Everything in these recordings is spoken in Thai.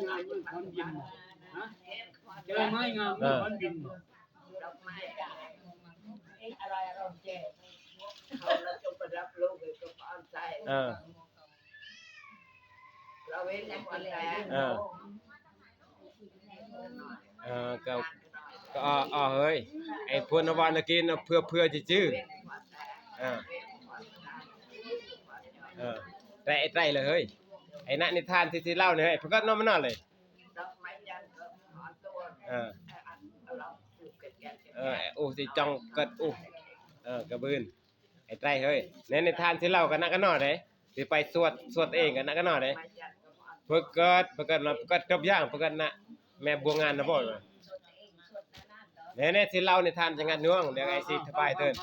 งานมันคนบินนะเจอไม้งามมันคนบินดอกไม้อะไรเราเจ๊เขาเราจะไปรับลูกไปกับอ้อนใจเราเว้นวันแรกก็เฮ้ยไอ้พวกนวานกินเพื่อจะจื้อแต่ไอ้ไรเลยเฮ้ยไอ้นักนิทานที่เล่าเนี่ยเพื่อนก็นอนไม่นอนเลยโอ้สิจังกัดโอ้กระบืนไอ้ไรเฮ้ยในนิทานที่เล่ากันนักก็นอนเลยสิไปสวดเองกันนักก็นอนเลยเพื่อเกิดกับย่างเพื่อนะแม่บัวงานนะบ่อยเนี่ยที่เล่านิทานจังงัดน่วงเดี๋ยวไอ้สิสบายเตือน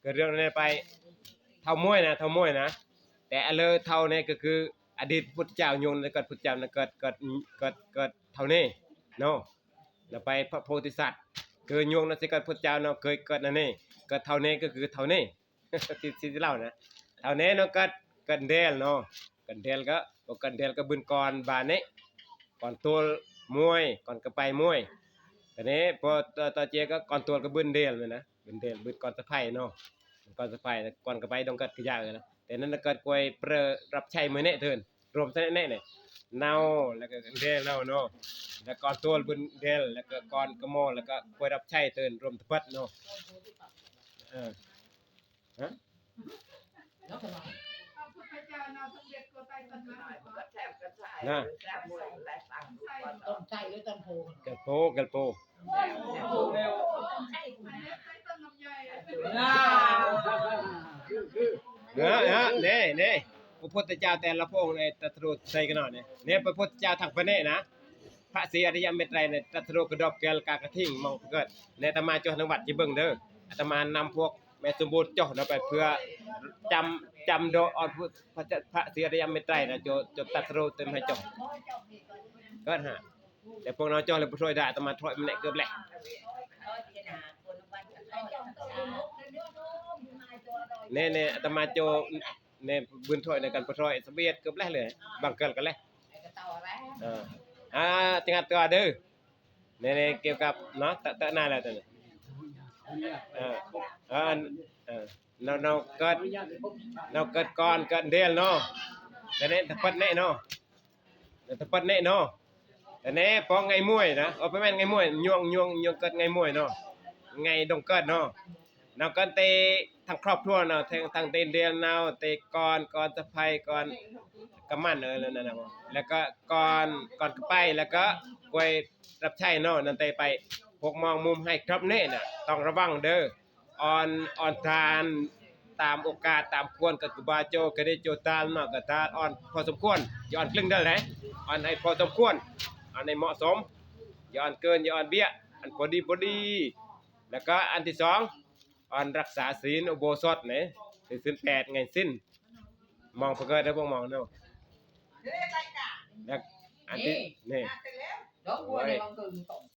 เกิดเรื่องนี้ไปเท่ามวยนะแต่เลยเท่านี้ก็คืออดีตพุทธเจ้าโยนแล้วก็พุทธเจ้าเกิดเท่านี้เนาะแล้วไปพระโพธิสัตว์เกิดโยงนั่นสิเกิดพุทธเจ้าเนาะเคยเกิดนั่นนี่เกิดเท่านี้ก็คือเท่านี้ที่เล่านะเท่านี้เนาะเกิดเดลเนาะเกิดเดลก็บึนก่อนบานนี้ก่อนตัวมวยก่อนก็ไปมวยแต่นี้พอต่อเจก็ก่อนตัวก็บึนเดลเลยนะบึนเดลบึนก่อนสะไพเนาะก่อนสะไพก่อนก็ไปต้องเกิดขยะเลยนะแต่นั้นเกิดกวยเปรรับใช้มือเนี่ยเถินรวมทั้งนี้เนี่ยเนาแล้วก็เดลเนาเนาะแล้วก่อนตัวบึนเดลแล้วก็ก่อนกระโมแล้วก็กวยรับใช้เถินรวมทั้งพัดเนาะฮะนะต้นใจหรือต้นโพกระโปเนี่ยพระพุทธเจ้าแต่ละพระองค์ในตรัสรู้ใส่กันหน่อยเนี่ยพระพุทธเจ้าทางพระเนตรนะพระศรีอริยเมตไตรเนี่ยตรัสรู้กระดกแก้วกากระทิ่งมองเกิดในอาตมาจังหวัดจิเบิ่งเด้ออาตมานำพวกแม่สมบูรณ์จ่อเราไปเพื่อจำโดออนพระศรีอริยเมตไตรนะจตรัสรู้เต็มให้จ่อก็ฮะแต่พวกเราจ่อเลยบ่ช่วยได้อาตมาถอยมันแหละเกือบแหละเนี่ยอาตมาโจเนี่ยบุญถอยในการปถอยสเบียดเกือบแหละเลยบางเกินกันเลยจังหวัดตัวเด้อเนี่ยเกี่ยวกับเนาะตะหน้าแล้วตัวนี้เราเกิดก่อนเกิดเดียลเนาะแต่เนี่ยตะปัดเนี่ยเนาะแต่เนี่ยพอไงมวยนะเอาไปแม่นไงมวยยวงเกิดไงมวยเนาะไงดงเกิดเนาะเราก็เตะทั้งครอบครัวเนาะทั้งเตะเดียลเนาะเตะก่อนสะไพก่อนกำมันนั่นนะแล้วก็ก่อนไปแล้วก็กวยรับใช้เนาะนั่นเตะไปพวกมองมุมให้ครับเนี่ยน่ะต้องระวังเด้อออนทานตามโอกาสตามควรกับกุบาโจก็ได้โจตาลเนาะก็ตาอ่อนพอสมควรอย่าอ่อนครึ่งได้ไหนอ่อนให้พอสมควรอ่อนให้เหมาะสมอย่าอ่อนเกินอย่าอ่อนเบี้ยอันพอดีแล้วก็อันที่2อ่อนรักษาศีลอุโบสถเนี่ยศีล8ไงสิ้นมองเพื่อเกิดได้พวกมองเนาะแล้วอันที่นี่